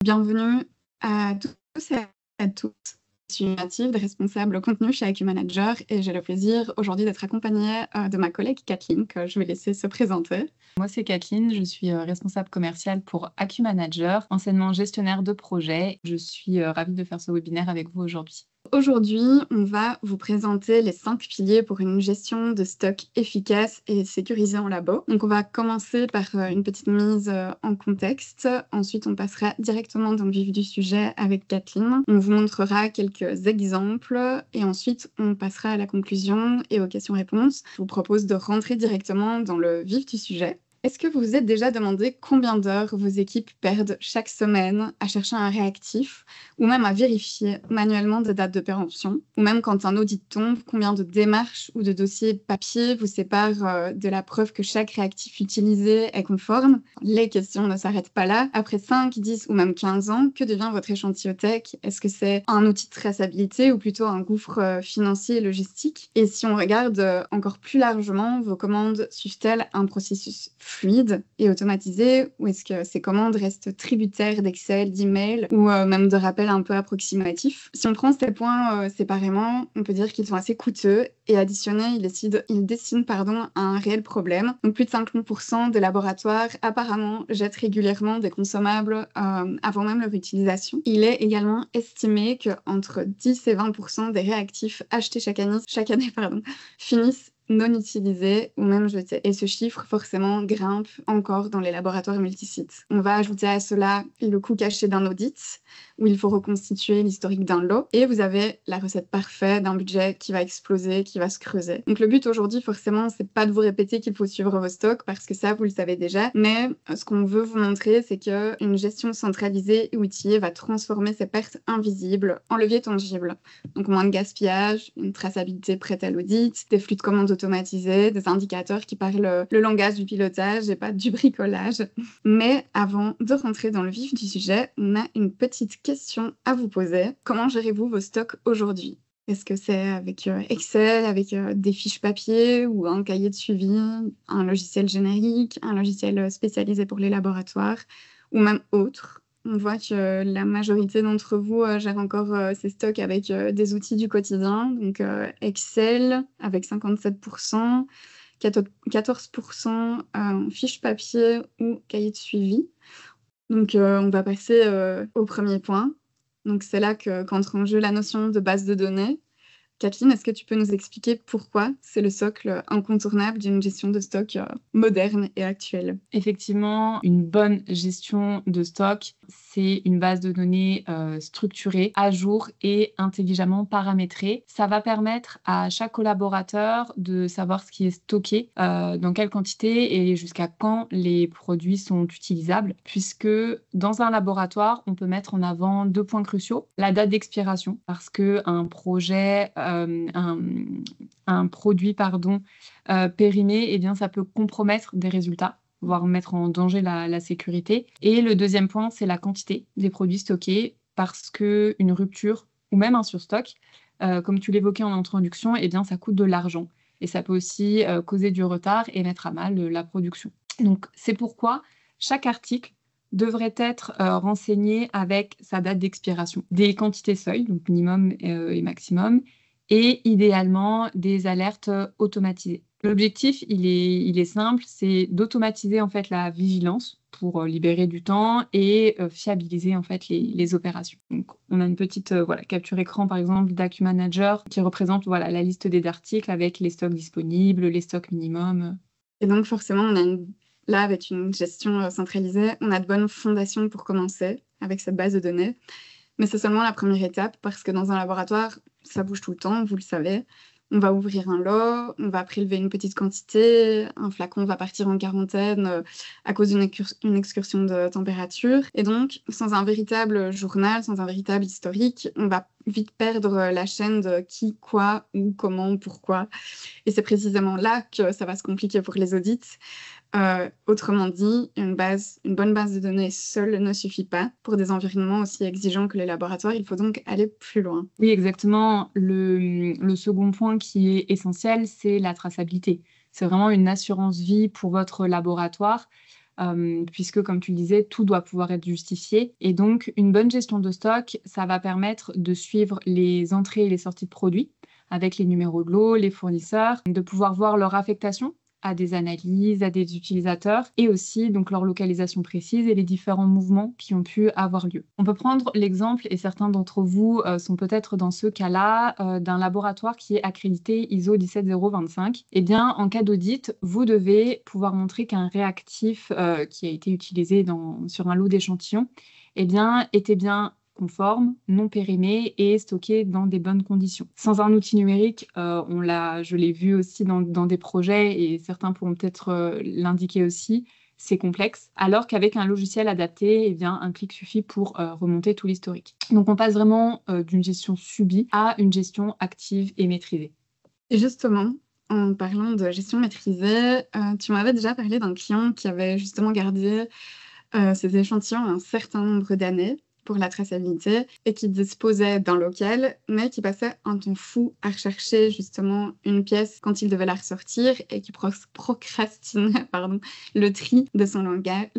Bienvenue à tous et à toutes. Je suis Mathilde, responsable contenu chez IQ Manager et j'ai le plaisir aujourd'hui d'être accompagnée de ma collègue Kathleen que je vais laisser se présenter. Moi, c'est Kathleen, je suis responsable commerciale pour IQ Manager, anciennement gestionnaire de projet. Je suis ravie de faire ce webinaire avec vous aujourd'hui. Aujourd'hui, on va vous présenter les 5 piliers pour une gestion de stock efficace et sécurisée en labo. Donc, on va commencer par une petite mise en contexte. Ensuite, on passera directement dans le vif du sujet avec Kathleen. On vous montrera quelques exemples et ensuite, on passera à la conclusion et aux questions-réponses. Je vous propose de rentrer directement dans le vif du sujet. Est-ce que vous vous êtes déjà demandé combien d'heures vos équipes perdent chaque semaine à chercher un réactif ou même à vérifier manuellement des dates de péremption? Ou même quand un audit tombe, combien de démarches ou de dossiers papier vous séparent de la preuve que chaque réactif utilisé est conforme? Les questions ne s'arrêtent pas là. Après 5, 10 ou même 15 ans, que devient votre échantillotech? Est-ce que c'est un outil de traçabilité ou plutôt un gouffre financier et logistique? Et si on regarde encore plus largement, vos commandes suivent-elles un processus fluide et automatisé, ou est-ce que ces commandes restent tributaires d'Excel, d'email ou même de rappels un peu approximatifs? Si on prend ces points séparément, on peut dire qu'ils sont assez coûteux et additionnés, ils dessinent un réel problème. Donc plus de 50% des laboratoires apparemment jettent régulièrement des consommables avant même leur utilisation. Il est également estimé qu'entre 10 et 20% des réactifs achetés chaque année finissent non utilisés ou même jetés. Et ce chiffre, forcément, grimpe encore dans les laboratoires multisites. On va ajouter à cela le coût caché d'un audit, où il faut reconstituer l'historique d'un lot, et vous avez la recette parfaite d'un budget qui va exploser, qui va se creuser. Donc le but aujourd'hui, forcément, c'est pas de vous répéter qu'il faut suivre vos stocks, parce que ça, vous le savez déjà, mais ce qu'on veut vous montrer, c'est qu'une gestion centralisée et outillée va transformer ces pertes invisibles en levier tangible. Donc moins de gaspillage, une traçabilité prête à l'audit, des flux de commandes automatisés, des indicateurs qui parlent le langage du pilotage et pas du bricolage. Mais avant de rentrer dans le vif du sujet, on a une petite question à vous poser. Comment gérez-vous vos stocks aujourd'hui? Est-ce que c'est avec Excel, avec des fiches papier ou un cahier de suivi, un logiciel générique, un logiciel spécialisé pour les laboratoires ou même autre? On voit que la majorité d'entre vous gère encore ses stocks avec des outils du quotidien, donc Excel avec 57%, 14% en fiches papier ou cahier de suivi. Donc on va passer au premier point. Donc c'est là qu'entre en jeu la notion de base de données. Kathleen, est-ce que tu peux nous expliquer pourquoi c'est le socle incontournable d'une gestion de stock moderne et actuelle? Effectivement, une bonne gestion de stock, c'est une base de données structurée, à jour et intelligemment paramétrée. Ça va permettre à chaque collaborateur de savoir ce qui est stocké, dans quelle quantité et jusqu'à quand les produits sont utilisables, puisque dans un laboratoire, on peut mettre en avant 2 points cruciaux. La date d'expiration, parce qu'un projet, un produit périmé, eh bien, ça peut compromettre des résultats, voire mettre en danger la sécurité. Et le deuxième point, c'est la quantité des produits stockés, parce qu'une rupture ou même un surstock, comme tu l'évoquais en introduction, eh bien, ça coûte de l'argent. Et ça peut aussi causer du retard et mettre à mal la production. Donc, c'est pourquoi chaque article devrait être renseigné avec sa date d'expiration, des quantités seuil, donc minimum et maximum, et idéalement des alertes automatisées. L'objectif, il est simple, c'est d'automatiser en fait la vigilance pour libérer du temps et fiabiliser en fait les opérations. Donc, on a une petite capture écran par exemple d'IQ Manager qui représente la liste des articles avec les stocks disponibles, les stocks minimums. Et donc forcément, là, avec une gestion centralisée, on a de bonnes fondations pour commencer avec cette base de données. Mais c'est seulement la première étape parce que dans un laboratoire, ça bouge tout le temps, vous le savez. On va ouvrir un lot, on va prélever une petite quantité, un flacon va partir en quarantaine à cause d'une excursion de température. Et donc, sans un véritable journal, sans un véritable historique, on va vite perdre la chaîne de qui, quoi, où, comment, pourquoi. Et c'est précisément là que ça va se compliquer pour les audits. Autrement dit, une bonne base de données seule ne suffit pas. Pour des environnements aussi exigeants que les laboratoires, il faut donc aller plus loin. Oui, exactement. Le second point qui est essentiel, c'est la traçabilité. C'est vraiment une assurance vie pour votre laboratoire. puisque, comme tu le disais, tout doit pouvoir être justifié. Et donc, une bonne gestion de stock, ça va permettre de suivre les entrées et les sorties de produits avec les numéros de lot, les fournisseurs, de pouvoir voir leur affectation à des analyses, à des utilisateurs, et aussi donc leur localisation précise et les différents mouvements qui ont pu avoir lieu. On peut prendre l'exemple, et certains d'entre vous sont peut-être dans ce cas-là, d'un laboratoire qui est accrédité ISO 17025. Eh bien, en cas d'audit, vous devez pouvoir montrer qu'un réactif qui a été utilisé sur un lot d'échantillons eh bien, était bien conforme, non périmé et stocké dans des bonnes conditions. Sans un outil numérique, je l'ai vu aussi dans des projets, et certains pourront peut-être l'indiquer aussi, c'est complexe, alors qu'avec un logiciel adapté, eh bien, un clic suffit pour remonter tout l'historique. Donc on passe vraiment d'une gestion subie à une gestion active et maîtrisée. Et justement, en parlant de gestion maîtrisée, tu m'avais déjà parlé d'un client qui avait justement gardé ses échantillons un certain nombre d'années pour la traçabilité et qui disposait d'un local, mais qui passait un temps fou à rechercher justement une pièce quand il devait la ressortir et qui procrastinait le tri de son local,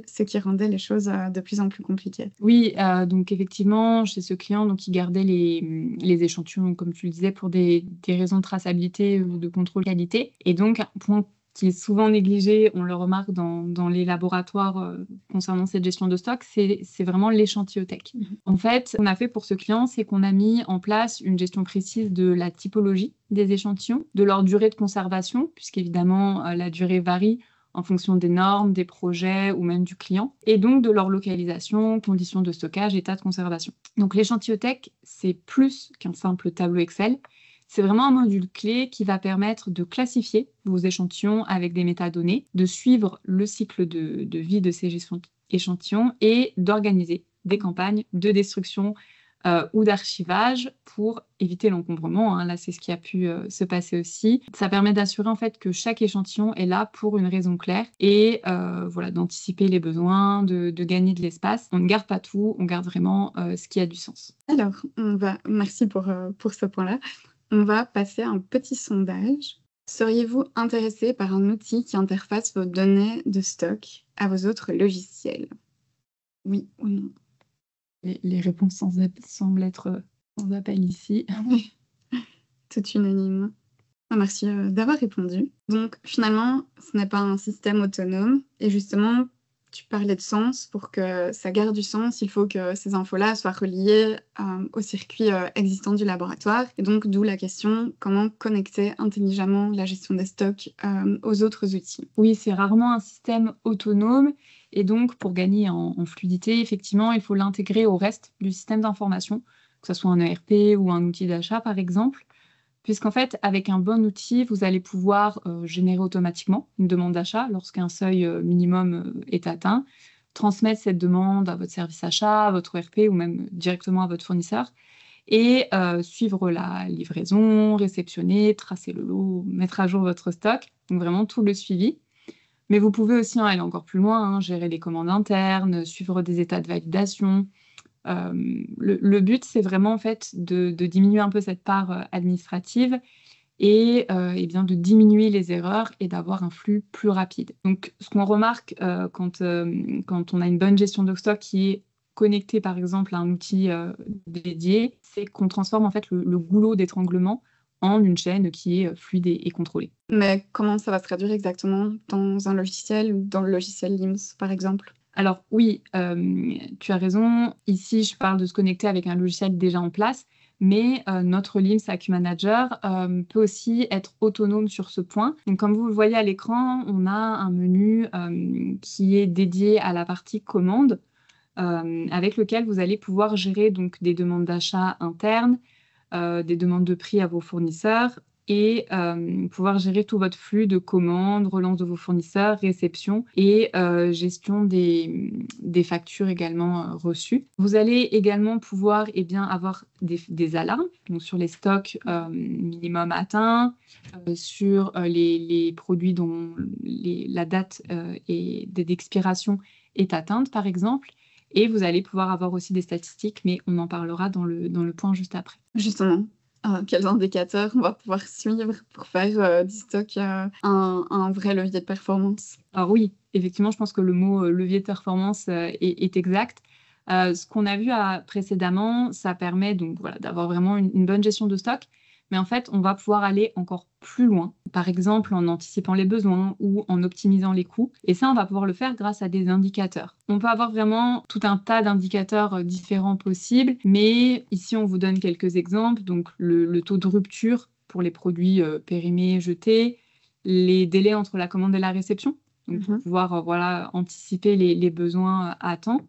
ce qui rendait les choses de plus en plus compliquées. Oui, donc effectivement, chez ce client, donc, il gardait les échantillons, comme tu le disais, pour des raisons de traçabilité ou de contrôle qualité. Et donc, un point qui est souvent négligé, on le remarque dans les laboratoires concernant cette gestion de stock, c'est vraiment l'échantillotech. En fait, ce qu'on a fait pour ce client, c'est qu'on a mis en place une gestion précise de la typologie des échantillons, de leur durée de conservation, puisqu'évidemment, la durée varie en fonction des normes, des projets ou même du client, et donc de leur localisation, conditions de stockage, état de conservation. Donc l'échantillotech, c'est plus qu'un simple tableau Excel. C'est vraiment un module clé qui va permettre de classifier vos échantillons avec des métadonnées, de suivre le cycle de vie de ces échantillons et d'organiser des campagnes de destruction ou d'archivage pour éviter l'encombrement. Là, c'est ce qui a pu se passer aussi. Ça permet d'assurer en fait que chaque échantillon est là pour une raison claire et voilà, d'anticiper les besoins, de gagner de l'espace. On ne garde pas tout, on garde vraiment ce qui a du sens. Alors, merci pour ce point-là. On va passer à un petit sondage. Seriez-vous intéressé par un outil qui interface vos données de stock à vos autres logiciels? Oui ou non? Les réponses semblent être sans appel ici. Oui, tout unanime. Merci d'avoir répondu. Donc finalement, ce n'est pas un système autonome. Et justement, tu parlais de sens. Pour que ça garde du sens, il faut que ces infos-là soient reliées au circuit existant du laboratoire. Et donc, d'où la question, comment connecter intelligemment la gestion des stocks aux autres outils? Oui, c'est rarement un système autonome. Et donc, pour gagner en fluidité, effectivement, il faut l'intégrer au reste du système d'information, que ce soit un ERP ou un outil d'achat, par exemple. Puisqu'en fait, avec un bon outil, vous allez pouvoir générer automatiquement une demande d'achat lorsqu'un seuil minimum est atteint, transmettre cette demande à votre service achat, à votre ERP ou même directement à votre fournisseur, et suivre la livraison, réceptionner, tracer le lot, mettre à jour votre stock, donc vraiment tout le suivi. Mais vous pouvez aussi aller encore plus loin, gérer les commandes internes, suivre des états de validation. Le but, c'est vraiment en fait de diminuer un peu cette part administrative et bien de diminuer les erreurs et d'avoir un flux plus rapide. Donc, ce qu'on remarque quand on a une bonne gestion de stock qui est connectée par exemple à un outil dédié, c'est qu'on transforme en fait le goulot d'étranglement en une chaîne qui est fluide et contrôlée. Mais comment ça va se traduire exactement dans un logiciel ou dans le logiciel LIMS, par exemple? Alors oui, tu as raison. Ici, je parle de se connecter avec un logiciel déjà en place, mais notre LIMS Acuity Manager peut aussi être autonome sur ce point. Donc, comme vous le voyez à l'écran, on a un menu qui est dédié à la partie commande, avec lequel vous allez pouvoir gérer donc des demandes d'achat internes, des demandes de prix à vos fournisseurs et pouvoir gérer tout votre flux de commandes, relance de vos fournisseurs, réception et gestion des factures également reçues. Vous allez également pouvoir avoir des alarmes donc sur les stocks minimum atteints, sur les produits dont la date d'expiration est atteinte, par exemple. Et vous allez pouvoir avoir aussi des statistiques, mais on en parlera dans le point juste après. Justement, quels indicateurs on va pouvoir suivre pour faire du stock un vrai levier de performance? Alors oui, effectivement, je pense que le mot levier de performance est exact. Ce qu'on a vu précédemment, ça permet donc voilà, d'avoir vraiment une bonne gestion de stock. Mais en fait, on va pouvoir aller encore plus loin, par exemple en anticipant les besoins ou en optimisant les coûts. Et ça, on va pouvoir le faire grâce à des indicateurs. On peut avoir vraiment tout un tas d'indicateurs différents possibles, mais ici, on vous donne quelques exemples. Donc, le taux de rupture pour les produits périmés, jetés, les délais entre la commande et la réception, donc pour pouvoir voilà, anticiper les besoins à temps.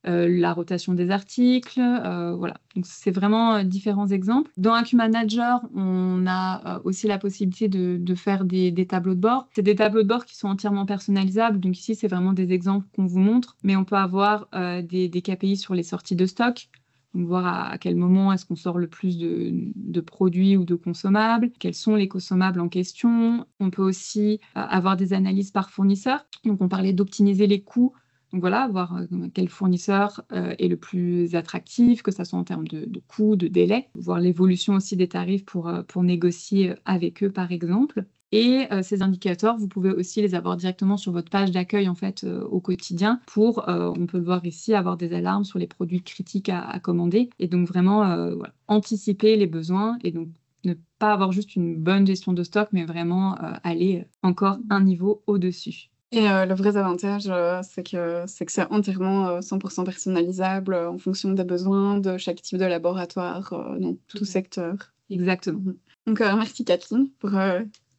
La rotation des articles, voilà. Donc, c'est vraiment différents exemples. Dans AQ Manager, on a aussi la possibilité de faire des tableaux de bord. C'est des tableaux de bord qui sont entièrement personnalisables. Donc ici, c'est vraiment des exemples qu'on vous montre. Mais on peut avoir des KPI sur les sorties de stock. Donc, voir à quel moment est-ce qu'on sort le plus de produits ou de consommables, quels sont les consommables en question. On peut aussi avoir des analyses par fournisseur. Donc, on parlait d'optimiser les coûts. Donc voilà, voir quel fournisseur est le plus attractif, que ce soit en termes de coûts, de délai, voir l'évolution aussi des tarifs pour négocier avec eux, par exemple. Et ces indicateurs, vous pouvez aussi les avoir directement sur votre page d'accueil en fait au quotidien pour, on peut le voir ici, avoir des alarmes sur les produits critiques à commander et donc vraiment voilà, anticiper les besoins et donc ne pas avoir juste une bonne gestion de stock, mais vraiment aller encore un niveau au-dessus. Et le vrai avantage, c'est que c'est entièrement 100% personnalisable en fonction des besoins de chaque type de laboratoire dans tout secteur. Exactement. Donc, merci Kathleen pour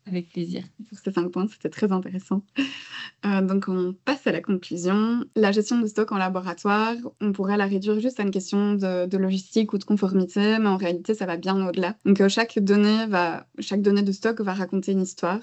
Avec plaisir. Pour ces 5 points, c'était très intéressant. Donc on passe à la conclusion. La gestion de stock en laboratoire, on pourrait la réduire juste à une question de logistique ou de conformité, mais en réalité, ça va bien au-delà. Donc chaque donnée de stock va raconter une histoire.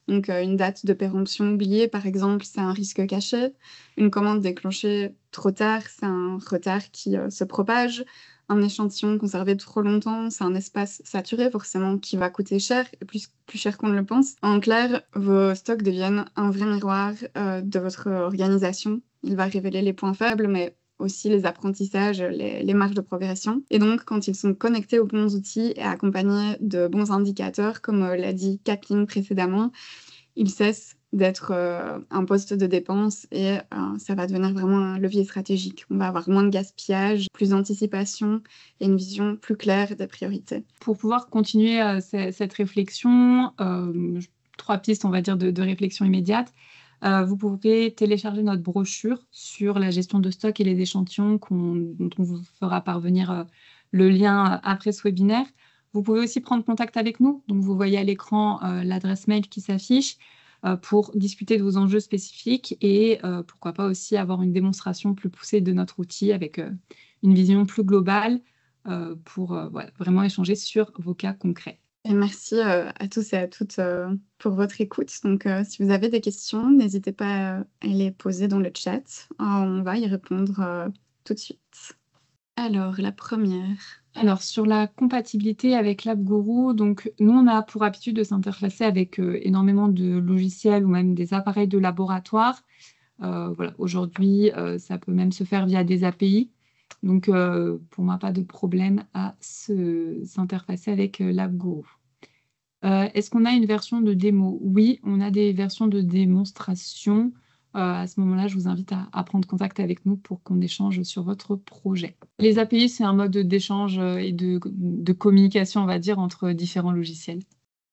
Donc une date de péremption oubliée, par exemple, c'est un risque caché. Une commande déclenchée trop tard, c'est un retard qui se propage. Un échantillon conservé trop longtemps, c'est un espace saturé forcément qui va coûter cher, et plus cher qu'on ne le pense. En clair, vos stocks deviennent un vrai miroir de votre organisation. Il va révéler les points faibles, mais aussi les apprentissages, les marges de progression. Et donc, quand ils sont connectés aux bons outils et accompagnés de bons indicateurs, comme l'a dit Kathleen précédemment, ils cessent d'être un poste de dépense et ça va devenir vraiment un levier stratégique. On va avoir moins de gaspillage, plus d'anticipation et une vision plus claire des priorités. Pour pouvoir continuer cette réflexion, 3 pistes, on va dire, de réflexion immédiate. Vous pouvez télécharger notre brochure sur la gestion de stock et les échantillons dont on vous fera parvenir le lien après ce webinaire. Vous pouvez aussi prendre contact avec nous. Donc, vous voyez à l'écran l'adresse mail qui s'affiche pour discuter de vos enjeux spécifiques et pourquoi pas aussi avoir une démonstration plus poussée de notre outil avec une vision plus globale pour voilà, vraiment échanger sur vos cas concrets. Et merci à tous et à toutes pour votre écoute. Donc, si vous avez des questions, n'hésitez pas à les poser dans le chat. On va y répondre tout de suite. Alors, la première. Alors, sur la compatibilité avec LabGuru, donc nous, on a pour habitude de s'interfacer avec énormément de logiciels ou même des appareils de laboratoire. Voilà, aujourd'hui, ça peut même se faire via des API. Donc, pour moi, pas de problème à s'interfacer avec LabGuru. Est-ce qu'on a une version de démo? Oui, on a des versions de démonstration. À ce moment-là, je vous invite à prendre contact avec nous pour qu'on échange sur votre projet. Les API, c'est un mode d'échange et de communication, on va dire, entre différents logiciels.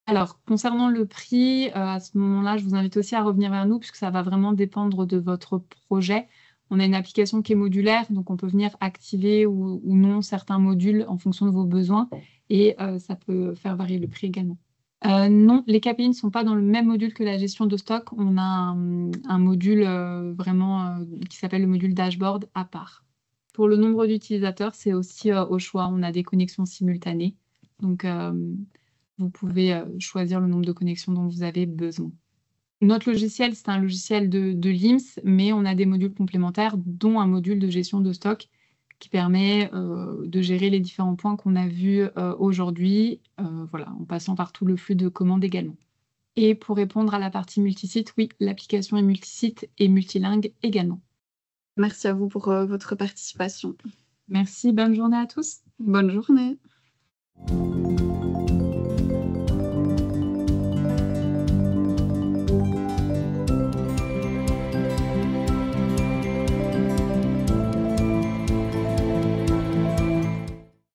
Alors, concernant le prix, à ce moment-là, je vous invite aussi à revenir vers nous puisque ça va vraiment dépendre de votre projet. On a une application qui est modulaire, donc on peut venir activer ou non certains modules en fonction de vos besoins et ça peut faire varier le prix également. Non, les KPI ne sont pas dans le même module que la gestion de stock. On a un module vraiment qui s'appelle le module dashboard à part. Pour le nombre d'utilisateurs, c'est aussi au choix. On a des connexions simultanées. Donc, vous pouvez choisir le nombre de connexions dont vous avez besoin. Notre logiciel, c'est un logiciel de LIMS, mais on a des modules complémentaires, dont un module de gestion de stock qui permet de gérer les différents points qu'on a vus aujourd'hui, voilà, en passant par tout le flux de commandes également. Et pour répondre à la partie multisite, oui, l'application est multisite et multilingue également. Merci à vous pour votre participation. Merci, bonne journée à tous. Bonne journée.